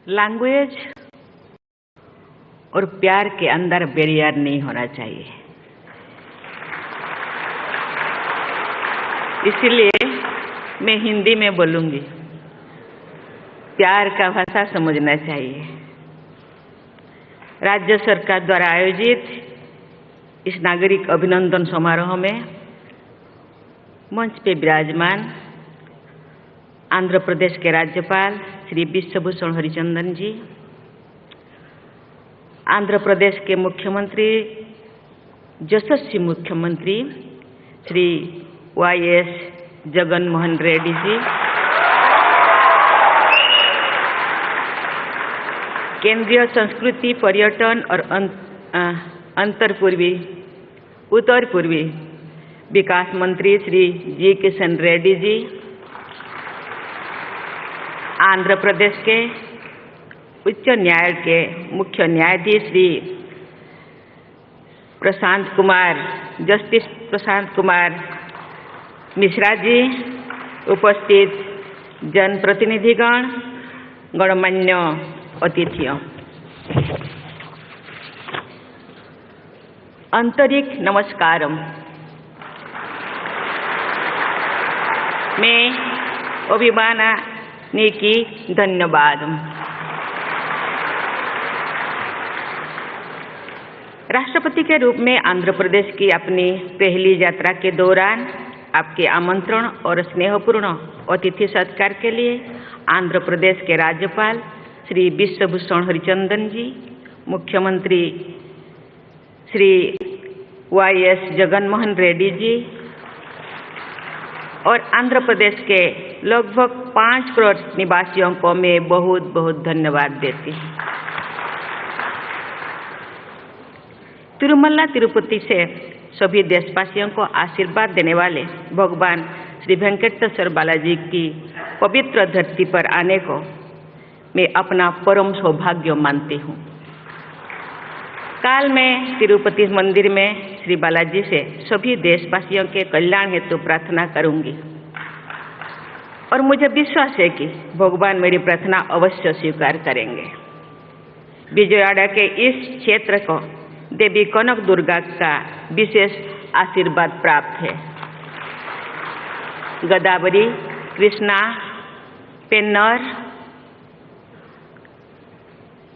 Language और प्यार के अंदर बैरियर नहीं होना चाहिए। इसलिए मैं हिंदी में बोलूँगी। प्यार का भाषा समझना चाहिए। राज्य सरकार द्वारा आयोजित इस नागरिक अभिनंदन समारोह में मंच पे विराजमान आंध्र प्रदेश के राज्यपाल श्री विश्वभूषण हरिचंदन जी, आंध्र प्रदेश के मुख्यमंत्री यशस्वी मुख्यमंत्री श्री YS जगन मोहन रेड्डी जी, केंद्रीय संस्कृति पर्यटन और उत्तर पूर्वी विकास मंत्री श्री जी किशन रेड्डी जी, आंध्र प्रदेश के उच्च न्यायालय के मुख्य न्यायाधीश श्री जस्टिस प्रशांत कुमार मिश्रा जी, उपस्थित जनप्रतिनिधिगण, गणमान्य अतिथियों, आंतरिक नमस्कारम। मैं अभिमानानिकी धन्यवाद। राष्ट्रपति के रूप में आंध्र प्रदेश की अपनी पहली यात्रा के दौरान आपके आमंत्रण और स्नेहपूर्ण अतिथि सत्कार के लिए आंध्र प्रदेश के राज्यपाल श्री विश्वभूषण हरिचंदन जी, मुख्यमंत्री श्री YS जगन मोहन रेड्डी जी और आंध्र प्रदेश के लगभग 5 करोड़ निवासियों को मैं बहुत बहुत धन्यवाद देती हूँ। तिरुमला तिरुपति से सभी देशवासियों को आशीर्वाद देने वाले भगवान श्री वेंकटेश्वर बालाजी की पवित्र धरती पर आने को मैं अपना परम सौभाग्य मानती हूँ। काल मैं तिरुपति मंदिर में श्री बालाजी से सभी देशवासियों के कल्याण हेतु प्रार्थना करूंगी और मुझे विश्वास है कि भगवान मेरी प्रार्थना अवश्य स्वीकार करेंगे। विजयवाड़ा के इस क्षेत्र को देवी कनक दुर्गा का विशेष आशीर्वाद प्राप्त है। गोदावरी, कृष्णा, पेन्नर,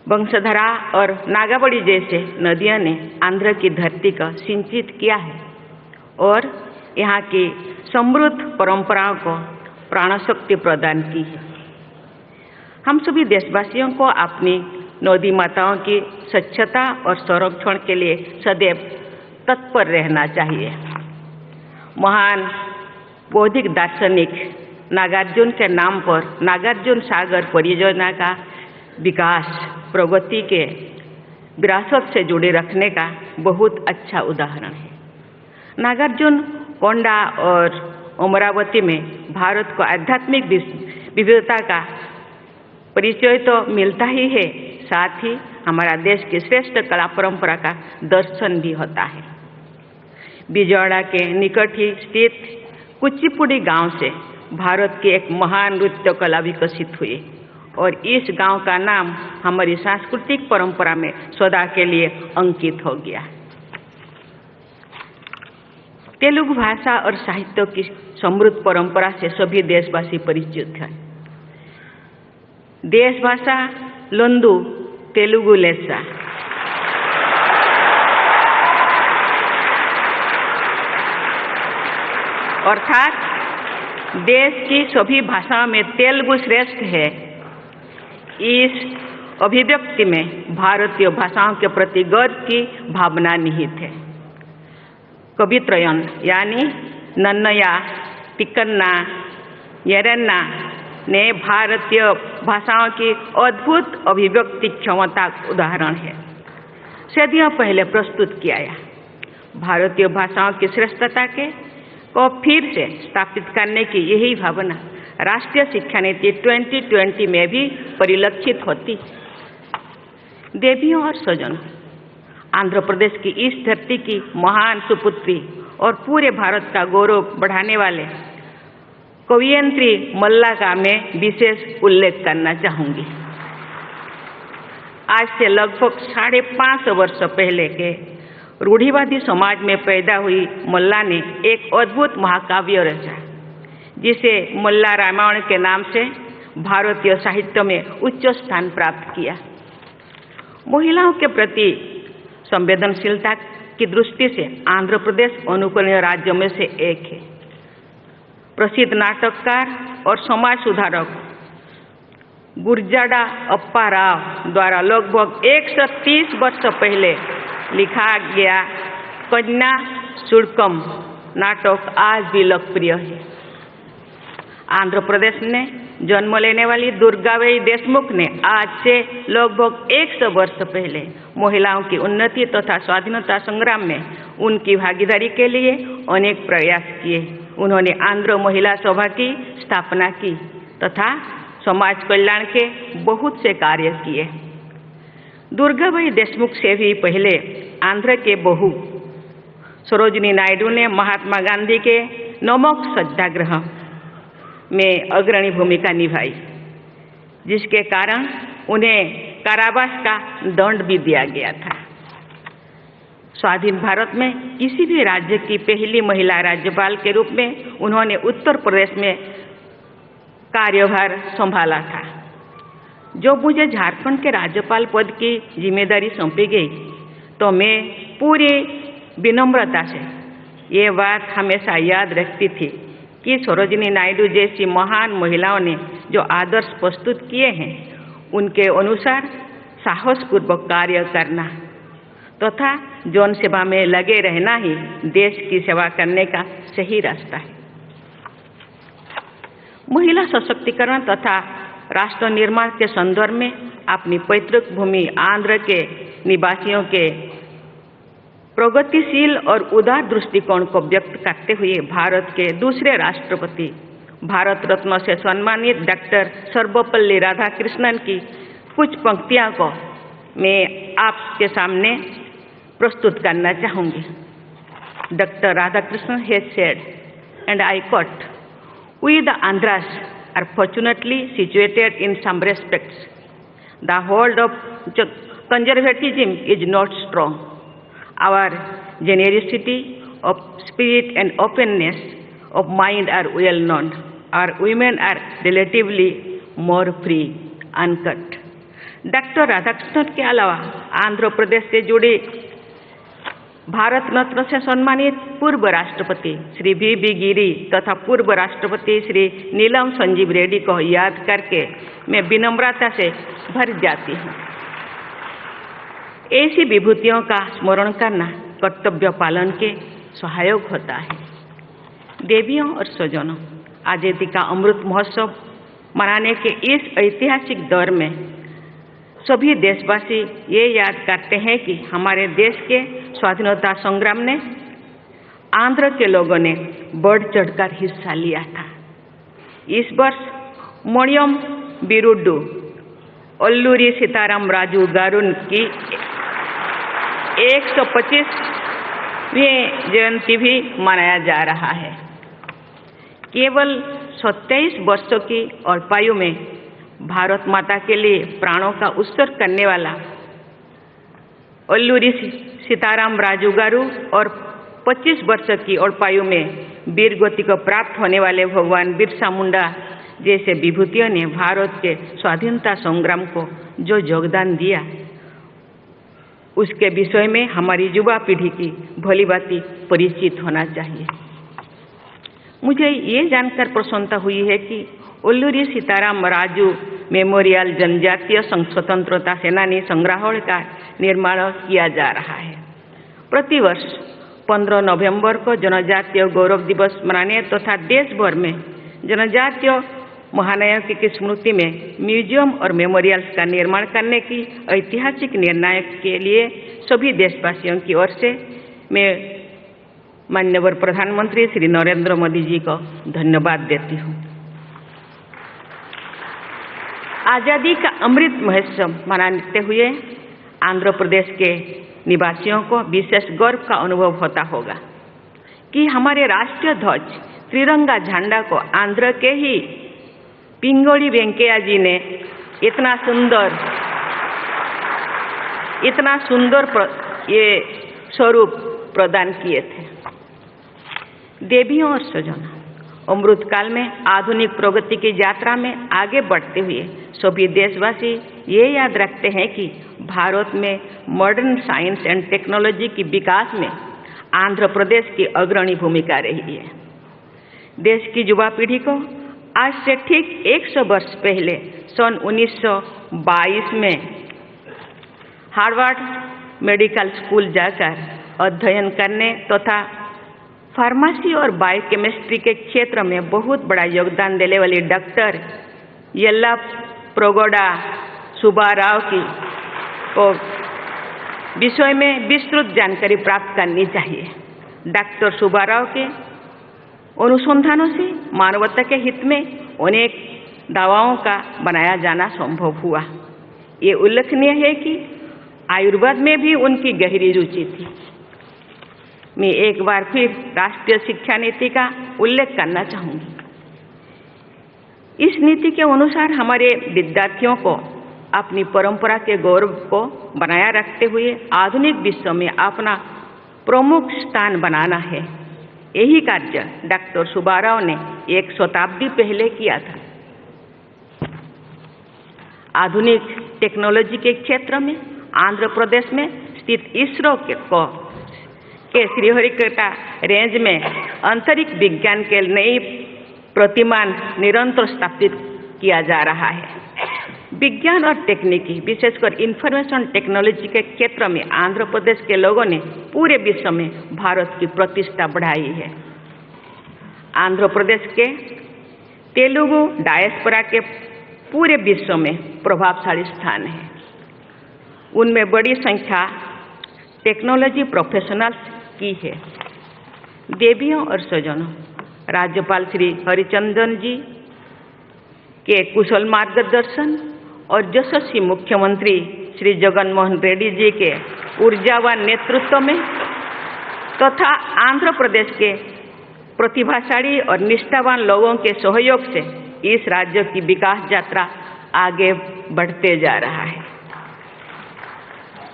वंशधरा और नागावली जैसे नदियों ने आंध्र की धरती को सिंचित किया है और यहाँ की समृद्ध परंपराओं को प्राणशक्ति प्रदान की है। हम सभी देशवासियों को अपनी नदी माताओं की स्वच्छता और संरक्षण के लिए सदैव तत्पर रहना चाहिए। महान बौद्धिक दार्शनिक नागार्जुन के नाम पर नागार्जुन सागर परियोजना का विकास प्रगति के विरासत से जुड़े रखने का बहुत अच्छा उदाहरण है। नागार्जुन कोंडा और अमरावती में भारत को आध्यात्मिक विविधता का परिचय तो मिलता ही है, साथ ही हमारा देश की श्रेष्ठ कला परंपरा का दर्शन भी होता है। विजयवाड़ा के निकट ही स्थित कुचिपुड़ी गांव से भारत की एक महान नृत्य कला विकसित हुई और इस गांव का नाम हमारी सांस्कृतिक परंपरा में सदा के लिए अंकित हो गया। तेलुगु भाषा और साहित्य की समृद्ध परंपरा से सभी देशवासी परिचित हैं। देश भाषा लोंदु तेलुगु लेसा। अर्थात देश की सभी भाषाओं में तेलुगु श्रेष्ठ है। इस अभिव्यक्ति में भारतीय भाषाओं के प्रति गर्व की भावना निहित है। कवित्रयन यानी नन्नया, तिक्कन्ना, येरन्ना ने भारतीय भाषाओं की अद्भुत अभिव्यक्ति क्षमता का उदाहरण है। सदियों पहले प्रस्तुत किया है। भारतीय भाषाओं की श्रेष्ठता को फिर से स्थापित करने की यही भावना राष्ट्रीय शिक्षा नीति 2020 में भी परिलक्षित होती। देवियों और स्वजनों, आंध्र प्रदेश की इस धरती की महान सुपुत्री और पूरे भारत का गौरव बढ़ाने वाले कवयित्री मल्ला का मैं विशेष उल्लेख करना चाहूँगी। आज से लगभग 550 वर्ष पहले के रूढ़िवादी समाज में पैदा हुई मल्ला ने एक अद्भुत महाकाव्य रचा, जिसे मल्ला रामायण के नाम से भारतीय साहित्य में उच्च स्थान प्राप्त किया। महिलाओं के प्रति संवेदनशीलता की दृष्टि से आंध्र प्रदेश अनुकरणीय राज्यों में से एक है। प्रसिद्ध नाटककार और समाज सुधारक गुरजाड़ा अप्पा राव द्वारा लगभग 130 वर्ष पहले लिखा गया कन्या शुल्कम नाटक आज भी लोकप्रिय है। आंध्र प्रदेश में जन्म लेने वाली दुर्गाबाई देशमुख ने आज से लगभग 100 वर्ष पहले महिलाओं की उन्नति तथा स्वाधीनता संग्राम में उनकी भागीदारी के लिए अनेक प्रयास किए। उन्होंने आंध्र महिला सभा की स्थापना की तथा समाज कल्याण के बहुत से कार्य किए। दुर्गाबाई देशमुख से भी पहले आंध्र के बहू सरोजिनी नायडू ने महात्मा गांधी के नमक सत्याग्रह में अग्रणी भूमिका निभाई, जिसके कारण उन्हें कारावास का दंड भी दिया गया था। स्वाधीन भारत में किसी भी राज्य की पहली महिला राज्यपाल के रूप में उन्होंने उत्तर प्रदेश में कार्यभार संभाला था। जब मुझे झारखंड के राज्यपाल पद की जिम्मेदारी सौंपी गई तो मैं पूरी विनम्रता से ये बात हमेशा याद रखती थी कि सरोजिनी नायडू जैसी महान महिलाओं ने जो आदर्श प्रस्तुत किए हैं, उनके अनुसार साहसपूर्वक कार्य करना तथा जन सेवा में लगे रहना ही देश की सेवा करने का सही रास्ता है। महिला सशक्तिकरण तथा राष्ट्र निर्माण के संदर्भ में अपनी पैतृक भूमि आंध्र के निवासियों के प्रगतिशील और उदार दृष्टिकोण को व्यक्त करते हुए भारत के दूसरे राष्ट्रपति भारत रत्न से सम्मानित डॉक्टर सर्वपल्ली राधाकृष्णन की कुछ पंक्तियों को मैं आपके सामने प्रस्तुत करना चाहूँगी। Doctor Radhakrishnan has said, and I quote, "We the Andhras are fortunately situated in some respects. The hold of conservatism is not strong. Our generosity of spirit and openness of mind are well known. Our women are relatively more free." Uncut। Doctor Radhakrishnan के अलावा आंध्र प्रदेश से जुड़ी भारत रत्न से सम्मानित पूर्व राष्ट्रपति Shri we गिरी तथा पूर्व राष्ट्रपति श्री नीलम संजीव रेड्डी को याद करके मैं विनम्रता से भर जाती हूँ। ऐसी विभूतियों का स्मरण करना कर्तव्य पालन के सहायक होता है। देवियों और स्वजनों, आज़ादी का अमृत महोत्सव मनाने के इस ऐतिहासिक दौर में सभी देशवासी ये याद करते हैं कि हमारे देश के स्वाधीनता संग्राम में आंध्र के लोगों ने बढ़ चढ़कर हिस्सा लिया था। इस वर्ष मणियम बिरुड्डू अल्लूरी सीताराम राजू गारू की 125वीं जयंती भी मनाया जा रहा है। केवल 27 वर्षों की अल्पायु में भारत माता के लिए प्राणों का उत्सर्ग करने वाला अल्लूरी सीताराम राजू गारू और 25 वर्ष की अल्पायु में वीर गति को प्राप्त होने वाले भगवान बिरसा मुंडा जैसे विभूतियों ने भारत के स्वाधीनता संग्राम को जो योगदान दिया, उसके विषय में हमारी युवा पीढ़ी की भलीभांति परिचित होना चाहिए। मुझे ये जानकर प्रसन्नता हुई है कि अल्लूरी सीताराम राजू मेमोरियल जनजातीय स्वतंत्रता सेनानी संग्रहालय का निर्माण किया जा रहा है। प्रतिवर्ष 15 नवंबर को जनजातीय गौरव दिवस मनाने तथा देश भर में जनजातीय महानायकों की स्मृति में म्यूजियम और मेमोरियल्स का निर्माण करने की ऐतिहासिक निर्णय के लिए सभी देशवासियों की ओर से मैं माननीय प्रधानमंत्री श्री नरेंद्र मोदी जी को धन्यवाद देती हूँ। आज़ादी का अमृत महोत्सव मनाते हुए आंध्र प्रदेश के निवासियों को विशेष गर्व का अनुभव होता होगा कि हमारे राष्ट्रीय ध्वज त्रिरंगा झंडा को आंध्र के ही पिंगोड़ी वेंकैया जी ने इतना सुंदर इतना सुंदर ये स्वरूप प्रदान किए थे। देवियों और स्वजनों, अमृत काल में आधुनिक प्रगति की यात्रा में आगे बढ़ते हुए सभी देशवासी ये याद रखते हैं कि भारत में मॉडर्न साइंस एंड टेक्नोलॉजी की विकास में आंध्र प्रदेश की अग्रणी भूमिका रही है। देश की युवा पीढ़ी को आज से ठीक 100 वर्ष पहले सन 1922 में हार्वर्ड मेडिकल स्कूल जाकर अध्ययन करने तथा फार्मेसी और बायोकेमिस्ट्री के क्षेत्र में बहुत बड़ा योगदान देने वाली डॉक्टर येल्लाप्रगोडा सुब्बाराव की को विषय में विस्तृत जानकारी प्राप्त करनी चाहिए। डॉक्टर सुब्बाराव के अनुसंधानों से मानवता के हित में अनेक दवाओं का बनाया जाना संभव हुआ। ये उल्लेखनीय है कि आयुर्वेद में भी उनकी गहरी रुचि थी। मैं एक बार फिर राष्ट्रीय शिक्षा नीति का उल्लेख करना चाहूँगी। इस नीति के अनुसार हमारे विद्यार्थियों को अपनी परंपरा के गौरव को बनाए रखते हुए आधुनिक विश्व में अपना प्रमुख स्थान बनाना है। यही कार्य डॉक्टर सुब्बाराव ने 1 शताब्दी पहले किया था। आधुनिक टेक्नोलॉजी के क्षेत्र में आंध्र प्रदेश में स्थित इसरो के श्रीहरिकोटा रेंज में अंतरिक्ष विज्ञान के नई प्रतिमान निरंतर स्थापित किया जा रहा है। विज्ञान और तकनीकी, विशेषकर इंफॉर्मेशन टेक्नोलॉजी के क्षेत्र में आंध्र प्रदेश के लोगों ने पूरे विश्व में भारत की प्रतिष्ठा बढ़ाई है। आंध्र प्रदेश के तेलुगु डायस्पोरा के पूरे विश्व में प्रभावशाली स्थान है। उनमें बड़ी संख्या टेक्नोलॉजी प्रोफेशनल्स की है। देवियों और स्वजनों, राज्यपाल श्री हरिचंदन जी के कुशल मार्गदर्शन और यशस्वी मुख्यमंत्री श्री जगन मोहन रेड्डी जी के ऊर्जावान नेतृत्व में तथा आंध्र प्रदेश के प्रतिभाशाली और निष्ठावान लोगों के सहयोग से इस राज्य की विकास यात्रा आगे बढ़ते जा रहा है।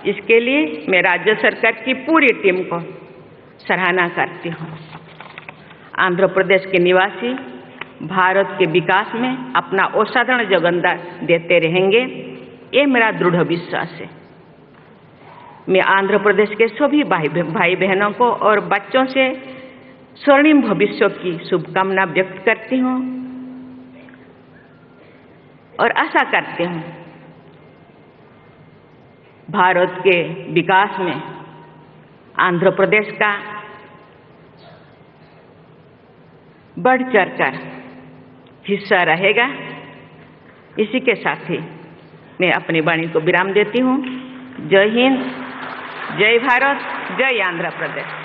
इसके लिए मैं राज्य सरकार की पूरी टीम को सराहना करती हूँ। आंध्र प्रदेश के निवासी भारत के विकास में अपना असाधारण योगदान देते रहेंगे, ये मेरा दृढ़ विश्वास है। मैं आंध्र प्रदेश के सभी भाई बहनों को और बच्चों से स्वर्णिम भविष्य की शुभकामना व्यक्त करती हूँ और आशा करती हूँ भारत के विकास में आंध्र प्रदेश का बढ़ चढ़कर हिस्सा रहेगा। इसी के साथ ही मैं अपनी वाणी को विराम देती हूँ। जय हिंद, जय भारत, जय आंध्र प्रदेश।